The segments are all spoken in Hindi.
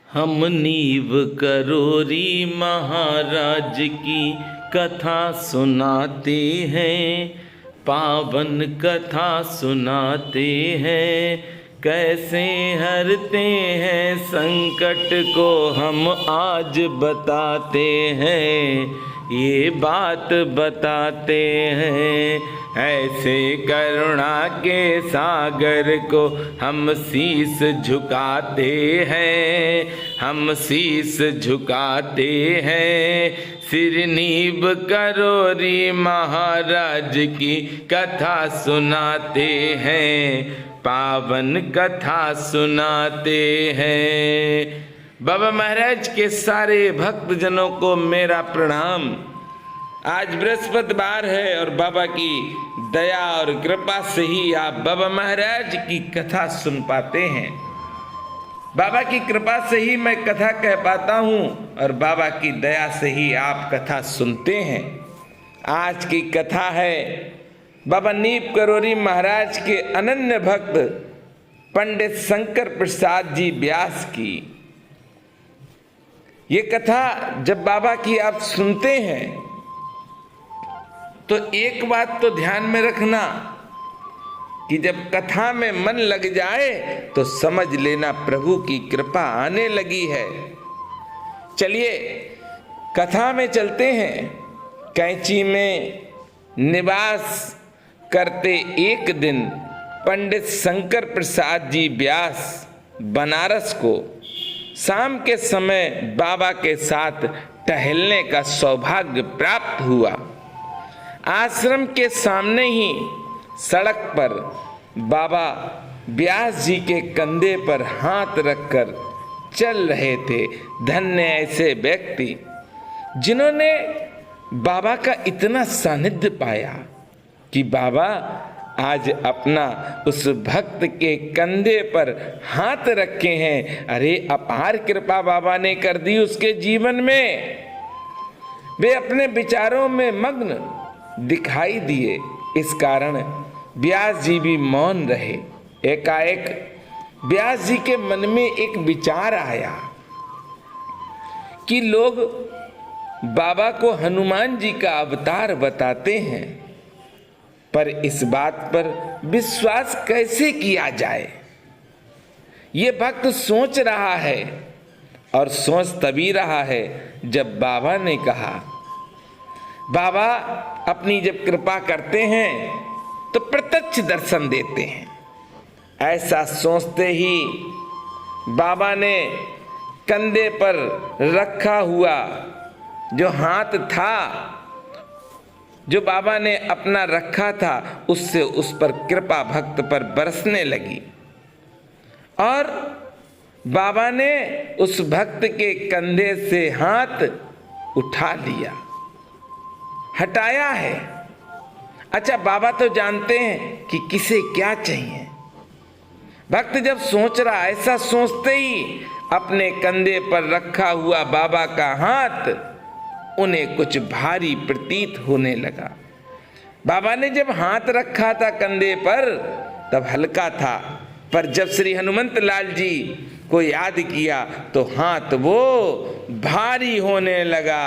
हम नीव करोरी महाराज की कथा सुनाते हैं, पावन कथा सुनाते हैं। कैसे हरते हैं संकट को हम आज बताते हैं, ये बात बताते हैं। ऐसे करुणा के सागर को हम शीस झुकाते हैं, हम शीस झुकाते हैं। सिर नीव करोरी महाराज की कथा सुनाते हैं, पावन कथा सुनाते हैं। बाबा महाराज के सारे भक्तजनों को मेरा प्रणाम। आज बृहस्पतिवार है और बाबा की दया और कृपा से ही आप बाबा महाराज की कथा सुन पाते हैं। बाबा की कृपा से ही मैं कथा कह पाता हूँ और बाबा की दया से ही आप कथा सुनते हैं। आज की कथा है बाबा नीव करोरी महाराज के अनन्य भक्त पंडित शंकर प्रसाद जी व्यास की। ये कथा जब बाबा की आप सुनते हैं तो एक बात तो ध्यान में रखना कि जब कथा में मन लग जाए तो समझ लेना प्रभु की कृपा आने लगी है। चलिए कथा में चलते हैं। कैंची में निवास करते एक दिन पंडित शंकर प्रसाद जी व्यास बनारस को शाम के समय बाबा के साथ टहलने का सौभाग्य प्राप्त हुआ। आश्रम के सामने ही सड़क पर बाबा व्यास जी के कंधे पर हाथ रखकर चल रहे थे। धन्य ऐसे व्यक्ति जिन्होंने बाबा का इतना सानिध्य पाया कि बाबा आज अपना उस भक्त के कंधे पर हाथ रखे हैं। अरे अपार कृपा बाबा ने कर दी उसके जीवन में। वे अपने विचारों में मग्न दिखाई दिए, इस कारण व्यास जी भी मौन रहे। एकाएक व्यास जी के मन में एक विचार आया कि लोग बाबा को हनुमान जी का अवतार बताते हैं, पर इस बात पर विश्वास कैसे किया जाए। ये भक्त सोच रहा है और सोच तभी रहा है जब बाबा ने कहा। बाबा अपनी जब कृपा करते हैं तो प्रत्यक्ष दर्शन देते हैं। ऐसा सोचते ही बाबा ने कंधे पर रखा हुआ जो हाथ था, जो बाबा ने अपना रखा था, उससे उस पर कृपा भक्त पर बरसने लगी और बाबा ने उस भक्त के कंधे से हाथ उठा लिया, हटाया है। अच्छा, बाबा तो जानते हैं कि किसे क्या चाहिए। भक्त जब सोच रहा, ऐसा सोचते ही अपने कंधे पर रखा हुआ बाबा का हाथ उन्हें कुछ भारी प्रतीत होने लगा। बाबा ने जब हाथ रखा था कंधे पर तब हल्का था, पर जब श्री हनुमंत लाल जी को याद किया तो हाथ वो भारी होने लगा।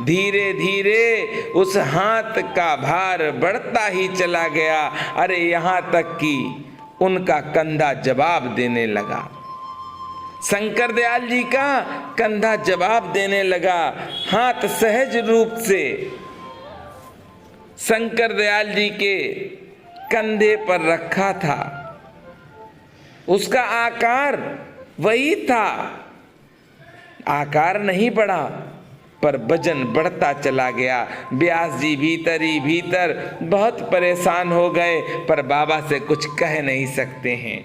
धीरे धीरे उस हाथ का भार बढ़ता ही चला गया। अरे यहाँ तक कि उनका कंधा जवाब देने लगा। शंकर दयाल जी का कंधा जवाब देने लगा। हाथ सहज रूप से शंकर दयाल जी के कंधे पर रखा था। उसका आकार वही था, आकार नहीं बढ़ा पर वजन बढ़ता चला गया। व्यास जी भीतर ही भीतर बहुत परेशान हो गए, पर बाबा से कुछ कह नहीं सकते हैं।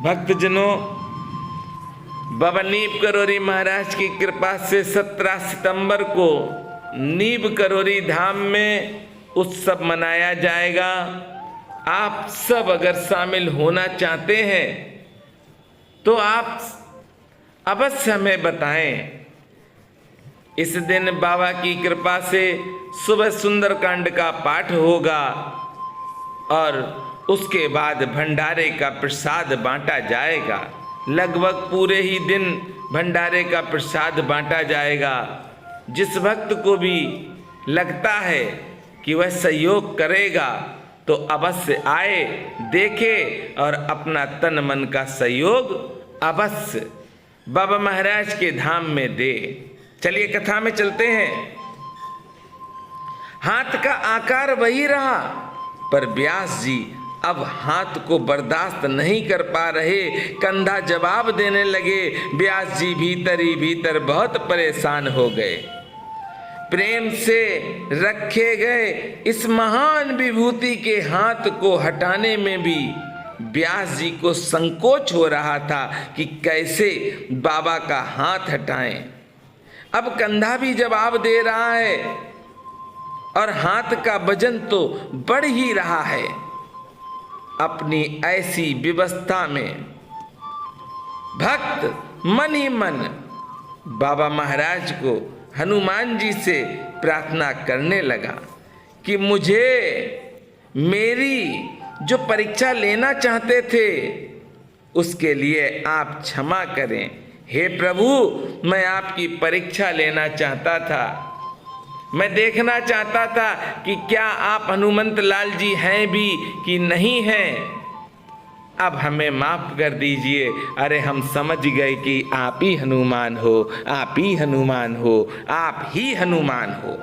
भक्तजनों, बाबा नीव करोरी महाराज की कृपा से 17 सितंबर को नीव करोरी धाम में उत्सव मनाया जाएगा। आप सब अगर शामिल होना चाहते हैं तो आप अवश्य हमें बताएं। इस दिन बाबा की कृपा से सुबह सुंदरकांड का पाठ होगा और उसके बाद भंडारे का प्रसाद बांटा जाएगा। लगभग पूरे ही दिन भंडारे का प्रसाद बांटा जाएगा। जिस भक्त को भी लगता है कि वह सहयोग करेगा तो अवश्य आए, देखे और अपना तन मन का सहयोग अवश्य बाबा महाराज के धाम में दे। चलिए कथा में चलते हैं। हाथ का आकार वही रहा, पर व्यास जी अब हाथ को बर्दाश्त नहीं कर पा रहे। कंधा जवाब देने लगे। व्यास जी भीतर ही भीतर बहुत परेशान हो गए। प्रेम से रखे गए इस महान विभूति के हाथ को हटाने में भी व्यास जी को संकोच हो रहा था कि कैसे बाबा का हाथ हटाएं। अब कंधा भी जवाब दे रहा है और हाथ का वजन तो बढ़ ही रहा है। अपनी ऐसी व्यवस्था में भक्त मन ही मन बाबा महाराज को हनुमान जी से प्रार्थना करने लगा कि मुझे मेरी जो परीक्षा लेना चाहते थे उसके लिए आप क्षमा करें। हे प्रभु, मैं आपकी परीक्षा लेना चाहता था। मैं देखना चाहता था कि क्या आप हनुमंत लाल जी हैं भी कि नहीं हैं। अब हमें माफ कर दीजिए। अरे हम समझ गए कि आप ही हनुमान हो, आप ही हनुमान हो, आप ही हनुमान हो।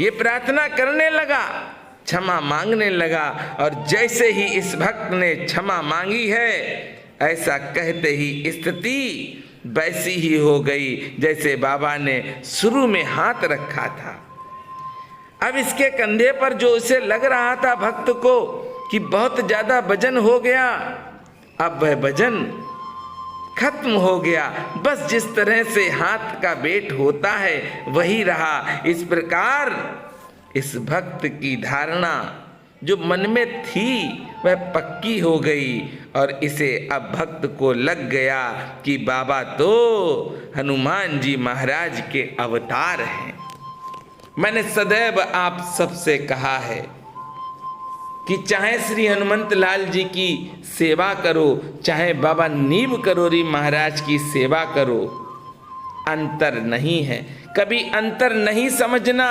ये प्रार्थना करने लगा, क्षमा मांगने लगा। और जैसे ही इस भक्त ने क्षमा मांगी है, ऐसा कहते ही स्थिति वैसी ही हो गई जैसे बाबा ने शुरू में हाथ रखा था। अब इसके कंधे पर जो उसे लग रहा था भक्त को कि बहुत ज्यादा वजन हो गया, अब वह वजन खत्म हो गया। बस जिस तरह से हाथ का वेट होता है वही रहा। इस प्रकार इस भक्त की धारणा जो मन में थी वह पक्की हो गई और इसे अब भक्त को लग गया कि बाबा तो हनुमान जी महाराज के अवतार हैं। मैंने सदैव आप सबसे कहा है कि चाहे श्री हनुमंत लाल जी की सेवा करो, चाहे बाबा नीम करोरी महाराज की सेवा करो, अंतर नहीं है। कभी अंतर नहीं समझना।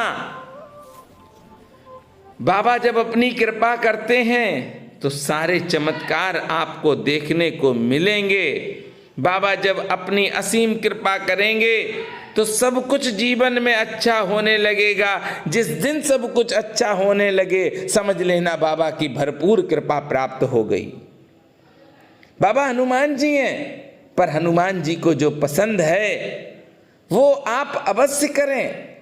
बाबा जब अपनी कृपा करते हैं तो सारे चमत्कार आपको देखने को मिलेंगे। बाबा जब अपनी असीम कृपा करेंगे तो सब कुछ जीवन में अच्छा होने लगेगा। जिस दिन सब कुछ अच्छा होने लगे समझ लेना बाबा की भरपूर कृपा प्राप्त हो गई। बाबा हनुमान जी हैं, पर हनुमान जी को जो पसंद है वो आप अवश्य करें।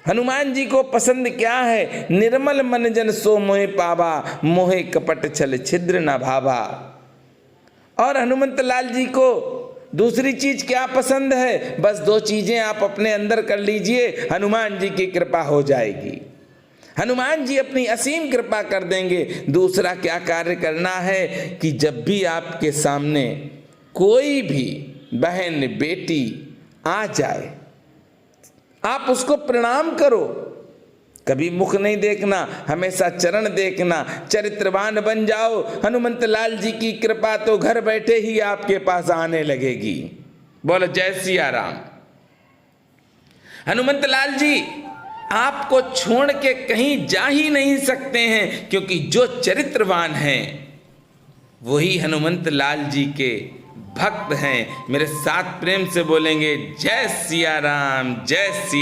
हनुमान जी को पसंद क्या है? निर्मल मन जन सो मोहि पावा, मोहे कपट छल छिद्र न भावा। और हनुमंत लाल जी को दूसरी चीज क्या पसंद है? बस दो चीजें आप अपने अंदर कर लीजिए, हनुमान जी की कृपा हो जाएगी। हनुमान जी अपनी असीम कृपा कर देंगे। दूसरा क्या कार्य करना है कि जब भी आपके सामने कोई भी बहन बेटी आ जाए आप उसको प्रणाम करो। कभी मुख नहीं देखना, हमेशा चरण देखना। चरित्रवान बन जाओ, हनुमंत लाल जी की कृपा तो घर बैठे ही आपके पास आने लगेगी। बोलो जय सिया राम। हनुमंत लाल जी आपको छोड़ के कहीं जा ही नहीं सकते हैं, क्योंकि जो चरित्रवान हैं वही हनुमंत लाल जी के भक्त हैं। मेरे साथ प्रेम से बोलेंगे जय सिया राम, जय सिया।